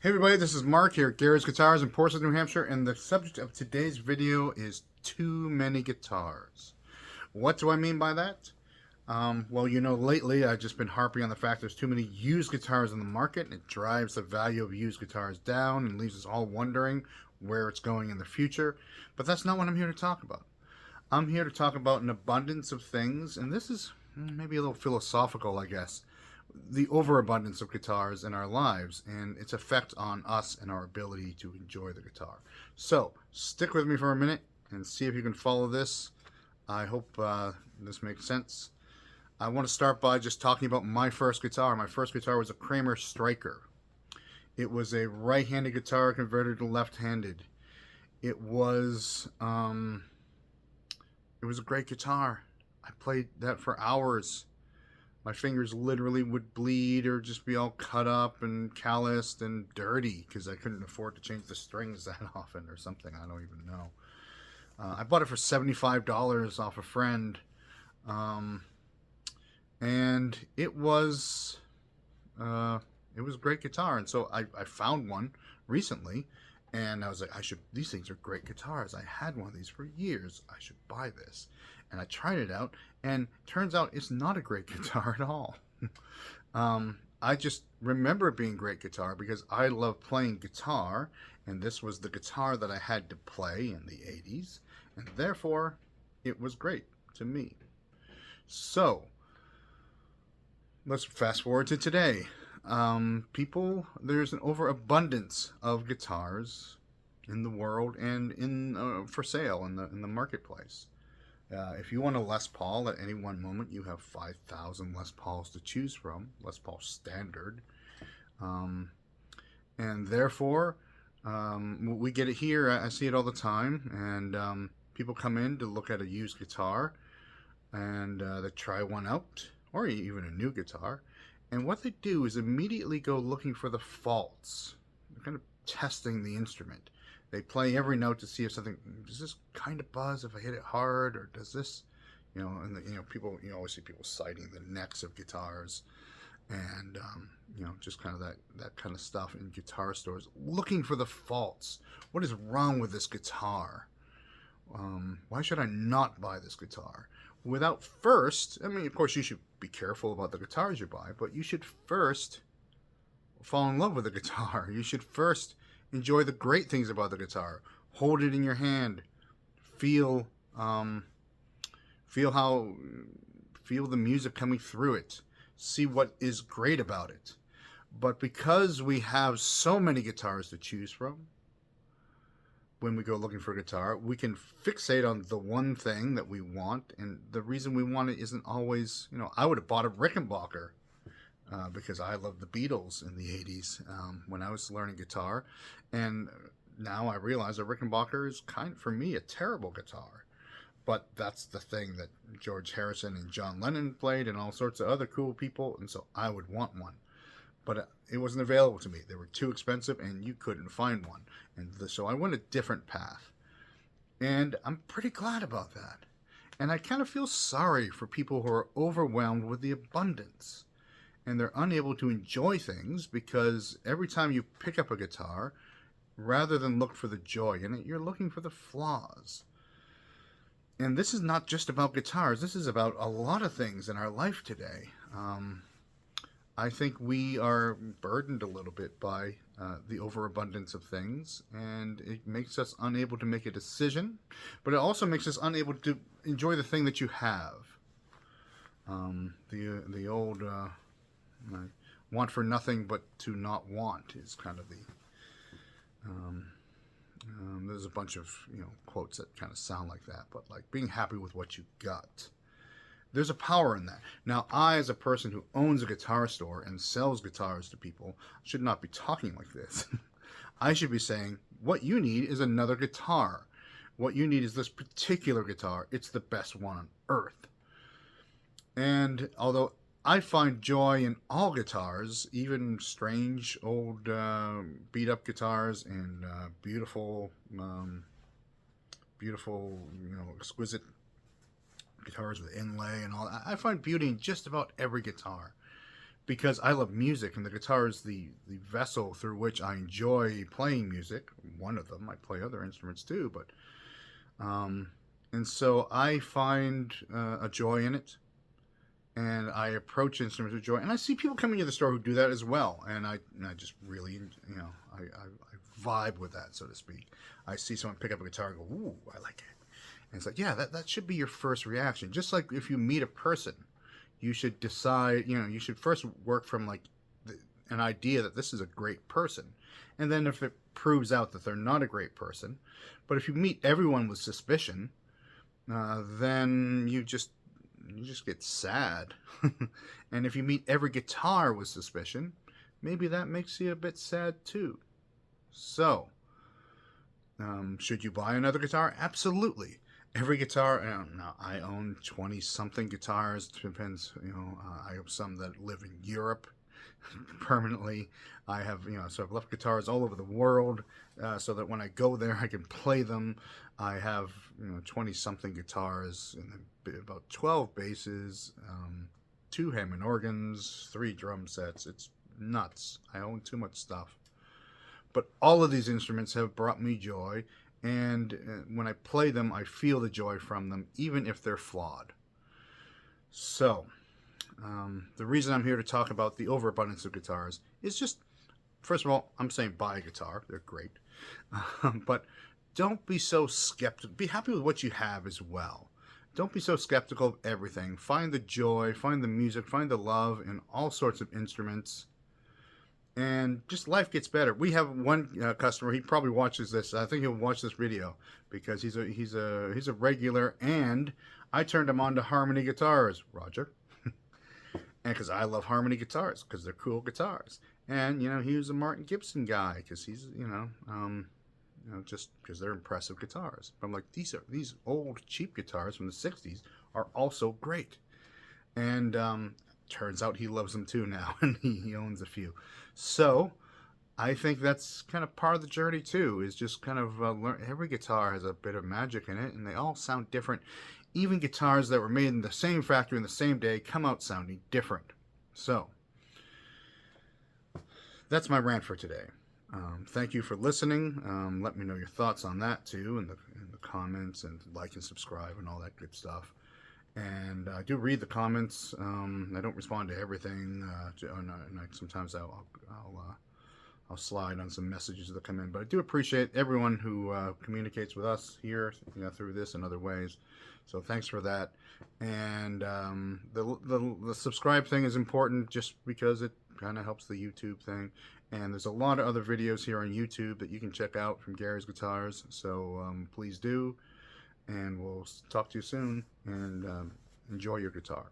Hey everybody, this is Mark here at Garrett's Guitars in Portsmouth, New Hampshire, and the subject of today's video is too many guitars. What do I mean by that? Well, lately I've just been harping on the fact there's too many used guitars in the market, and it drives the value of used guitars down and leaves us all wondering where it's going in the future. But that's not what I'm here to talk about. I'm here to talk about an abundance of things, and this is maybe a little philosophical, I guess. The overabundance of guitars in our lives and its effect on us and our ability to enjoy the guitar. So, stick with me for a minute and see if you can follow this. I hope this makes sense. I want to start by just talking about my first guitar. My first guitar was a Kramer Striker. It was a right-handed guitar converted to left-handed. It was it was a great guitar. I played that for hours. My fingers literally would bleed or just be all cut up and calloused and dirty because I couldn't afford to change the strings that often or something. I don't even know. I bought it for $75 off a friend. Um, and it was a great guitar. And so I found one recently, and I was like, these things are great guitars. I had one of these for years. I should buy this. And I tried it out, and turns out it's not a great guitar at all. I just remember it being a great guitar because I love playing guitar, and this was the guitar that I had to play in the 80s, and therefore it was great to me. So, let's fast forward to today. There's an overabundance of guitars in the world and in for sale in the marketplace. If you want a Les Paul at any one moment, you have 5,000 Les Pauls to choose from, Les Paul standard. Um, and therefore, we get it here. I see it all the time. And people come in to look at a used guitar and they try one out, or even a new guitar. And what they do is immediately go looking for the faults. They're kind of testing the instrument. They play every note to see if something, does this kind of buzz if I hit it hard, or does this, people, always see people citing the necks of guitars, and just kind of that kind of stuff in guitar stores, looking for the faults. What is wrong with this guitar? Why should I not buy this guitar? Without first, I mean, of course, you should be careful about the guitars you buy, but you should first fall in love with the guitar. You should first enjoy the great things about the guitar. Hold it in your hand. Feel, feel how, feel the music coming through it. See what is great about it. But because we have so many guitars to choose from, when we go looking for a guitar, we can fixate on the one thing that we want, and the reason we want it isn't always, I would have bought a Rickenbacker because I loved the Beatles in the 80s when I was learning guitar. And now I realize a Rickenbacker is kind of, for me, a terrible guitar. But that's the thing that George Harrison and John Lennon played and all sorts of other cool people, and so I would want one. But it wasn't available to me. They were too expensive, and you couldn't find one. And so I went a different path. And I'm pretty glad about that. And I kind of feel sorry for people who are overwhelmed with the abundance and they're unable to enjoy things because every time you pick up a guitar, rather than look for the joy in it, you're looking for the flaws. And this is not just about guitars. This is about a lot of things in our life today. I think we are burdened a little bit by the overabundance of things, and it makes us unable to make a decision, but it also makes us unable to enjoy the thing that you have. The old want for nothing but to not want is kind of the there's a bunch of quotes that kind of sound like that, but like being happy with what you got. There's a power in that. Now, I, as a person who owns a guitar store and sells guitars to people, should not be talking like this. I should be saying, what you need is another guitar. What you need is this particular guitar. It's the best one on earth. And although I find joy in all guitars, even strange old beat-up guitars and beautiful, exquisite guitars with inlay and all that. I find beauty in just about every guitar because I love music, and the guitar is the vessel through which I enjoy playing music. One of them. I play other instruments too, but um, and so I find a joy in it, and I approach instruments with joy. And I see people coming to the store who do that as well, and I just really, I vibe with that, so to speak. I see someone pick up a guitar and go, "Ooh, I like it." And it's like, yeah, that should be your first reaction. Just like if you meet a person, you should decide, you should first work from like an idea that this is a great person. And then if it proves out that they're not a great person, but if you meet everyone with suspicion, then you just get sad. And if you meet every guitar with suspicion, maybe that makes you a bit sad too. So, should you buy another guitar? Absolutely. Every guitar, now I own 20 something guitars. Depends, I have some that live in Europe permanently. I have, so I've left guitars all over the world, so that when I go there, I can play them. I have, 20 something guitars and about 12 basses, 2 Hammond organs, 3 drum sets. It's nuts. I own too much stuff. But all of these instruments have brought me joy, and when I play them, I feel the joy from them, even if they're flawed. So, the reason I'm here to talk about the overabundance of guitars is just, first of all, I'm saying buy a guitar. They're great. But don't be so skeptical. Be happy with what you have as well. Don't be so skeptical of everything. Find the joy, find the music, find the love in all sorts of instruments. And just life gets better. We have one customer. He probably watches this. I think he'll watch this video because he's a regular. And I turned him on to Harmony guitars, Roger, and because I love Harmony guitars because they're cool guitars. And he was a Martin Gibson guy because he's just because they're impressive guitars. But I'm like, these old cheap guitars from the '60s are also great. And turns out he loves them too now, and he owns a few. So I think that's kind of part of the journey too, is just kind of learn. Every guitar has a bit of magic in it, and they all sound different. Even guitars that were made in the same factory in the same day come out sounding different. So that's my rant for today. Thank you for listening. Let me know your thoughts on that too in the comments, and like and subscribe and all that good stuff. And I do read the comments. I don't respond to everything, and sometimes I'll slide on some messages that come in. But I do appreciate everyone who communicates with us here, through this and other ways. So thanks for that. And the subscribe thing is important just because it kind of helps the YouTube thing. And there's a lot of other videos here on YouTube that you can check out from Gary's Guitars. So please do. And we'll talk to you soon, and enjoy your guitar.